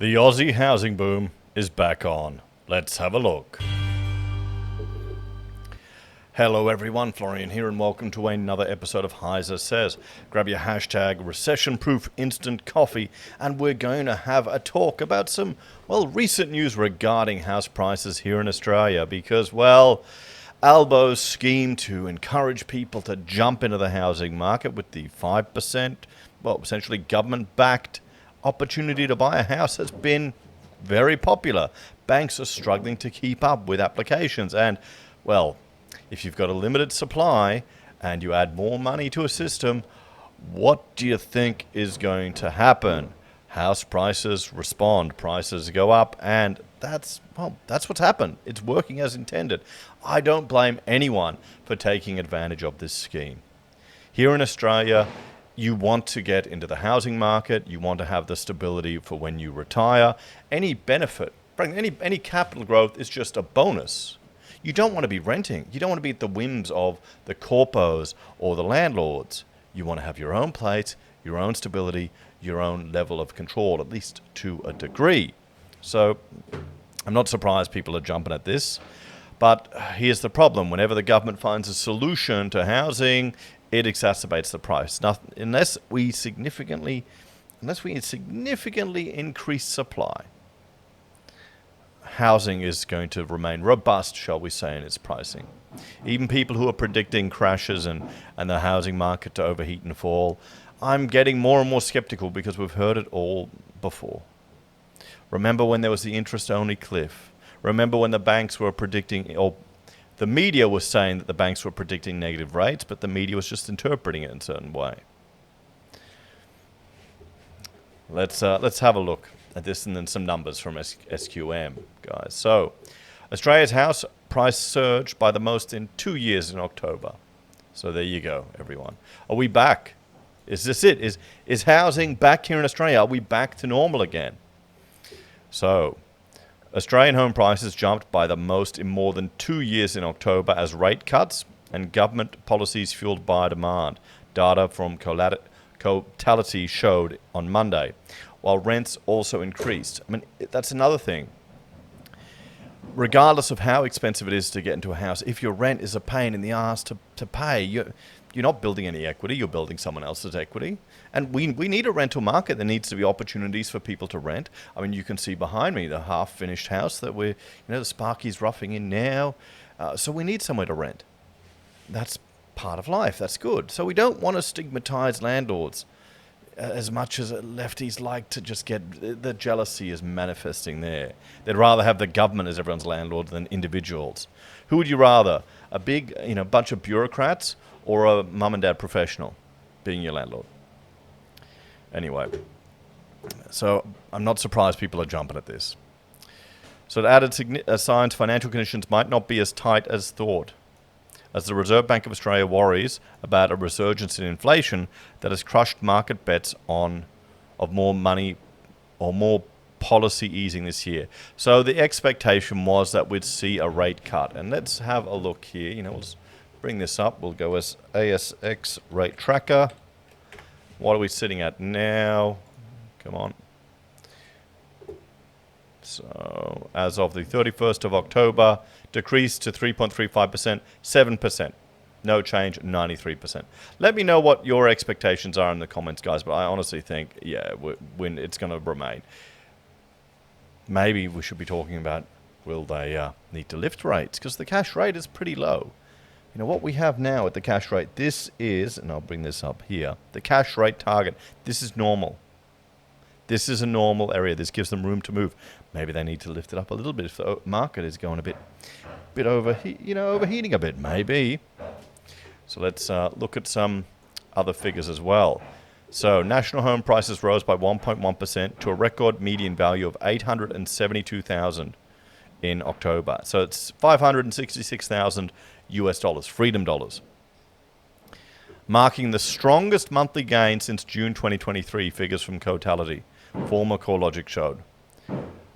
The Aussie housing boom is back on. Let's have a look. Hello everyone, Florian here and welcome to another episode of HeiseSays. Grab your hashtag recession-proof instant coffee and we're going to have a talk about some, recent news regarding house prices here in Australia because, Albo's scheme to encourage people to jump into the housing market with the 5%, essentially government-backed opportunity to buy a house has been very popular. Banks are struggling to keep up with applications and, if you've got a limited supply and you add more money to a system, what do you think is going to happen? House prices respond, prices go up, and that's what's happened. It's working as intended. I don't blame anyone for taking advantage of this scheme. Here in Australia, you want to get into the housing market, you want to have the stability for when you retire. Any benefit, any capital growth is just a bonus. You don't want to be renting. You don't want to be at the whims of the corpos or the landlords. You want to have your own place, your own stability, your own level of control, at least to a degree. So I'm not surprised people are jumping at this. But here's the problem. Whenever the government finds a solution to housing, it exacerbates the price. Unless we significantly increase supply, housing is going to remain robust, shall we say, in its pricing. Even people who are predicting crashes and the housing market to overheat and fall, I'm getting more and more skeptical because we've heard it all before. Remember when there was the interest-only cliff? Remember when the banks were predicting, or the media was saying that the banks were predicting negative rates, but the media was just interpreting it in a certain way. Let's have a look at this and then some numbers from SQM, guys. So, Australia's house price surged by the most in 2 years in October. So there you go, everyone. Are we back? Is this it? Is housing back here in Australia? Are we back to normal again? So, Australian home prices jumped by the most in more than 2 years in October as rate cuts and government policies fueled buyer demand. Data from Cotality showed on Monday, while rents also increased. That's another thing. Regardless of how expensive it is to get into a house, if your rent is a pain in the ass to pay, you're not building any equity, you're building someone else's equity. And we need a rental market. There needs to be opportunities for people to rent. You can see behind me the half-finished house that the Sparky's roughing in now. So we need somewhere to rent. That's part of life. That's good. So we don't want to stigmatize landlords as much as lefties like to just get the jealousy is manifesting there. They'd rather have the government as everyone's landlord than individuals. Who would you rather? A big, bunch of bureaucrats or a mum and dad professional being your landlord? Anyway, so I'm not surprised people are jumping at this. So it added signs financial conditions might not be as tight as thought, as the Reserve Bank of Australia worries about a resurgence in inflation that has crushed market bets of more money or more policy easing this year. So the expectation was that we'd see a rate cut. And let's have a look here. We'll just bring this up. We'll go as ASX rate tracker. What are we sitting at now? Come on. So, as of the 31st of October, decreased to 3.35%, 7%. No change, 93%. Let me know what your expectations are in the comments, guys, but I honestly think, when it's going to remain. Maybe we should be talking about, will they need to lift rates? Because the cash rate is pretty low. What we have now at the cash rate, this is, and I'll bring this up here, the cash rate target. This is normal. This is a normal area. This gives them room to move. Maybe they need to lift it up a little bit if the market is going a bit overheating a bit, maybe. So let's look at some other figures as well. So national home prices rose by 1.1% to a record median value of $872,000 in October. So it's $566,000 US dollars, freedom dollars, marking the strongest monthly gain since June 2023, figures from Cotality, former CoreLogic showed.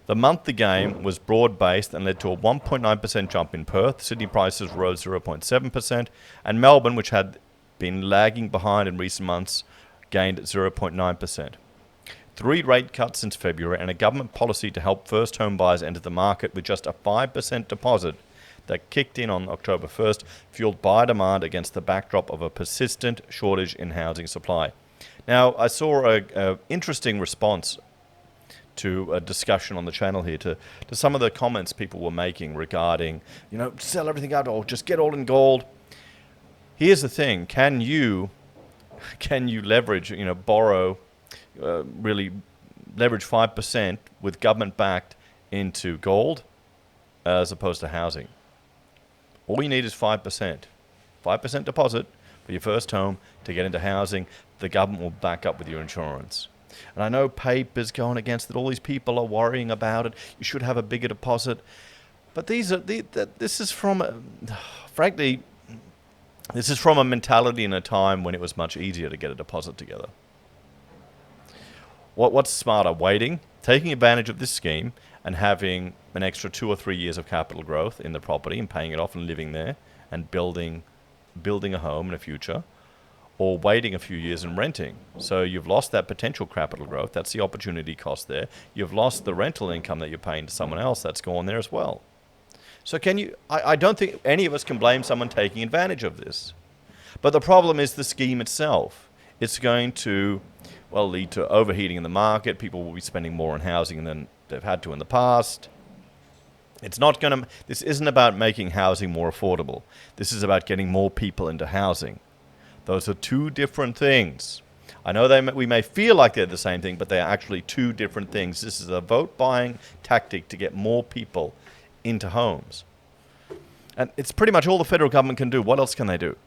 The monthly gain was broad-based and led to a 1.9% jump in Perth. Sydney prices rose 0.7%, and Melbourne, which had been lagging behind in recent months, gained 0.9%. 3 rate cuts since February, and a government policy to help first home buyers enter the market with just a 5% deposit that kicked in on October 1st, fueled buyer demand against the backdrop of a persistent shortage in housing supply. Now, I saw an interesting response to a discussion on the channel here to some of the comments people were making regarding, sell everything out or just get all in gold. Here's the thing: can you leverage, borrow, really leverage 5% with government backed into gold as opposed to housing? All you need is 5%. 5% deposit for your first home to get into housing. The government will back up with your insurance. And I know papers going against it. All these people are worrying about it. You should have a bigger deposit. But this is from, frankly, this is from a mentality in a time when it was much easier to get a deposit together. What's smarter? Waiting, taking advantage of this scheme, and having an extra 2 or 3 years of capital growth in the property and paying it off and living there and building a home in the future, or waiting a few years and renting. So you've lost that potential capital growth. That's the opportunity cost there. You've lost the rental income that you're paying to someone else. That's gone there as well. So I don't think any of us can blame someone taking advantage of this. But the problem is the scheme itself. It's going to, lead to overheating in the market. People will be spending more on housing than they've had to in the past. This isn't about making housing more affordable. This is about getting more people into housing. Those are two different things. I know we may feel like they're the same thing, but they are actually two different things. This is a vote-buying tactic to get more people into homes. And it's pretty much all the federal government can do. What else can they do?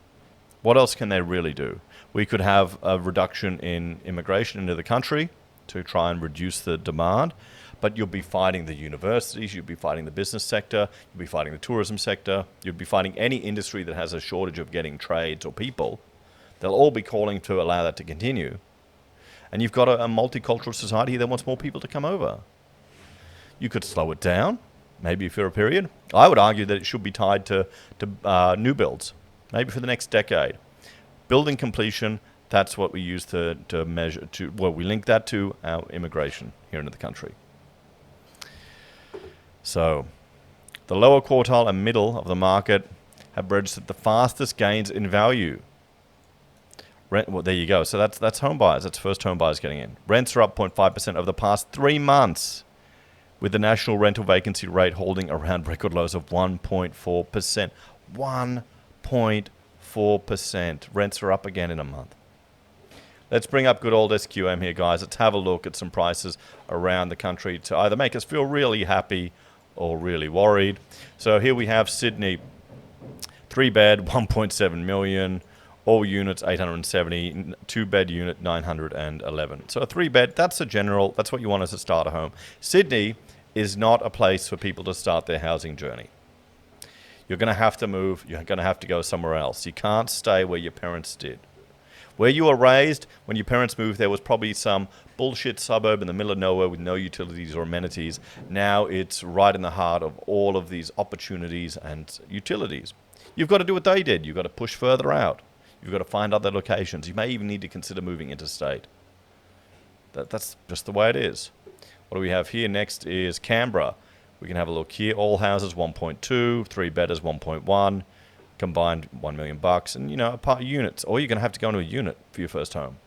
What else can they really do? We could have a reduction in immigration into the country to try and reduce the demand, but you'll be fighting the universities, you'll be fighting the business sector, you'll be fighting the tourism sector, you'll be fighting any industry that has a shortage of getting trades or people. They'll all be calling to allow that to continue. And you've got a multicultural society that wants more people to come over. You could slow it down, maybe for a period. I would argue that it should be tied to new builds, maybe for the next decade. Building completion, that's what we use to measure, we link that to our immigration here into the country. So, the lower quartile and middle of the market have registered the fastest gains in value. There you go. So that's home buyers. That's first home buyers getting in. Rents are up 0.5% over the past 3 months, with the national rental vacancy rate holding around record lows of 1.4%. 1.4%. Rents are up again in a month. Let's bring up good old SQM here, guys. Let's have a look at some prices around the country to either make us feel really happy or really worried. So here we have Sydney, 3-bed, 1.7 million. All units, 870, 2-bed unit, 911. So a 3-bed, that's what you want as a starter home. Sydney is not a place for people to start their housing journey. You're going to have to move. You're going to have to go somewhere else. You can't stay where your parents did. Where you were raised, when your parents moved, there was probably some bullshit suburb in the middle of nowhere with no utilities or amenities. Now it's right in the heart of all of these opportunities and utilities. You've got to do what they did. You've got to push further out. You've got to find other locations. You may even need to consider moving interstate. That's just the way it is. What do we have here? Next is Canberra. We can have a look here. All houses 1.2, 3-bedders 1.1, combined $1 million, and apart units. Or you're going to have to go into a unit for your first home.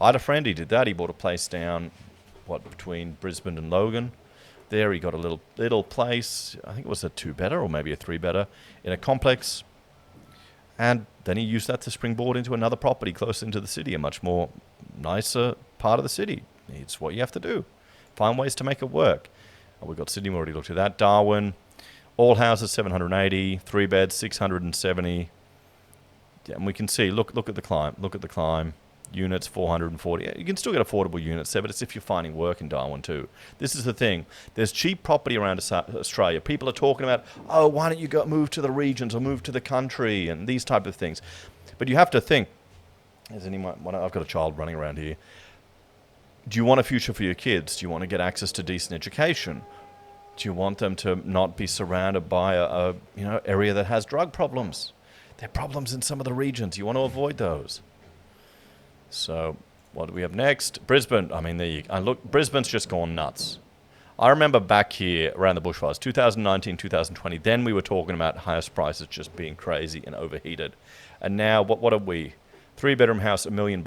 I had a friend, he did that. He bought a place down, between Brisbane and Logan. There he got a little place. I think it was a 2-bedder or maybe a 3-bedder in a complex. And then he used that to springboard into another property close into the city, a much more nicer part of the city. It's what you have to do. Find ways to make it work. We've got Sydney, we already looked at that. Darwin, all houses 780, 3-beds 670. Yeah, and we can see, look at the climb. Units 440. You can still get affordable units there, but it's if you're finding work in Darwin too. This is the thing. There's cheap property around Australia. People are talking about, why don't you move to the regions or move to the country and these type of things. But you have to think, I've got a child running around here. Do you want a future for your kids? Do you want to get access to decent education? Do you want them to not be surrounded by a area that has drug problems? There are problems in some of the regions. You want to avoid those. So What do we have next? Brisbane. I mean, there you go. Look, Brisbane's just gone nuts. I remember back here around the bushfires, 2019, 2020, then we were talking about house prices just being crazy and overheated. And now, what are we? 3-bedroom house, $1 million.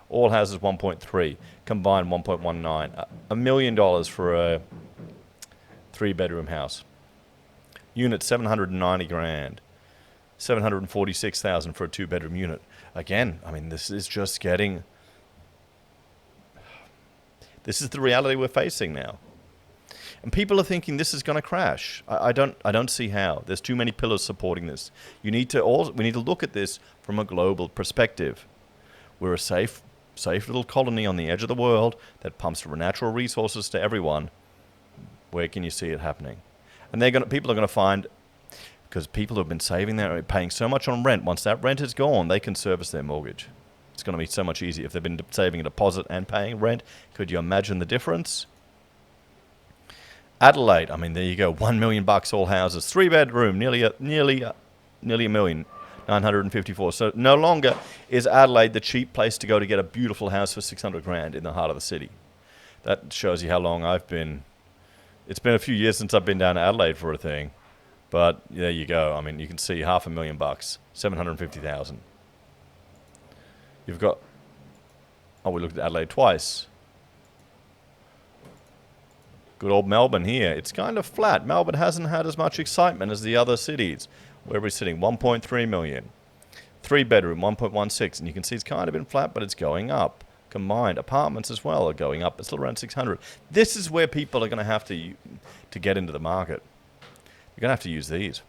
All houses 1.3, combined 1.19. $1 million for a 3-bedroom house. Unit 790 grand. 746,000 for a 2-bedroom unit. Again, I mean, this is just getting... This is the reality we're facing now. And people are thinking this is going to crash. I don't see how. There's too many pillars supporting this. We need to look at this from a global perspective. We're a safe little colony on the edge of the world that pumps natural resources to everyone. Where can you see it happening? And people are going to find, because people have been saving paying so much on rent. Once that rent is gone, they can service their mortgage. It's going to be so much easier if they've been saving a deposit and paying rent. Could you imagine the difference? Adelaide, I mean, there you go, $1 million all houses, 3-bedroom, nearly a million, 954. So no longer is Adelaide the cheap place to go to get a beautiful house for 600 grand in the heart of the city. That shows you how long I've been. It's been a few years since I've been down to Adelaide for a thing, but there you go. I mean, you can see $500,000, 750,000. You've got. Oh, we looked at Adelaide twice. Good old Melbourne here. It's kind of flat. Melbourne hasn't had as much excitement as the other cities. Where we're sitting, 1.3 million. 3-bedroom, 1.16. And you can see it's kind of been flat, but it's going up. Combined apartments as well are going up. It's still around 600. This is where people are going to have to get into the market. You're going to have to use these.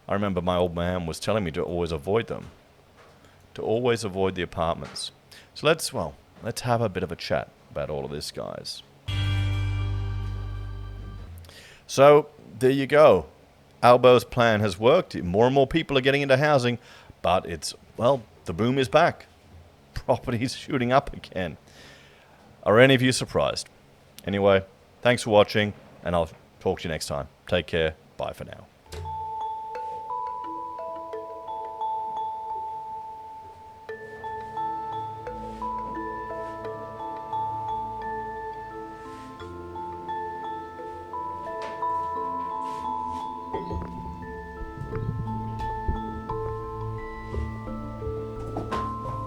I remember my old man was telling me to always avoid them. To always avoid the apartments. So let's have a bit of a chat about all of this, guys. So, there you go. Albo's plan has worked. More and more people are getting into housing, but the boom is back. Property's shooting up again. Are any of you surprised? Anyway, thanks for watching, and I'll talk to you next time. Take care. Bye for now.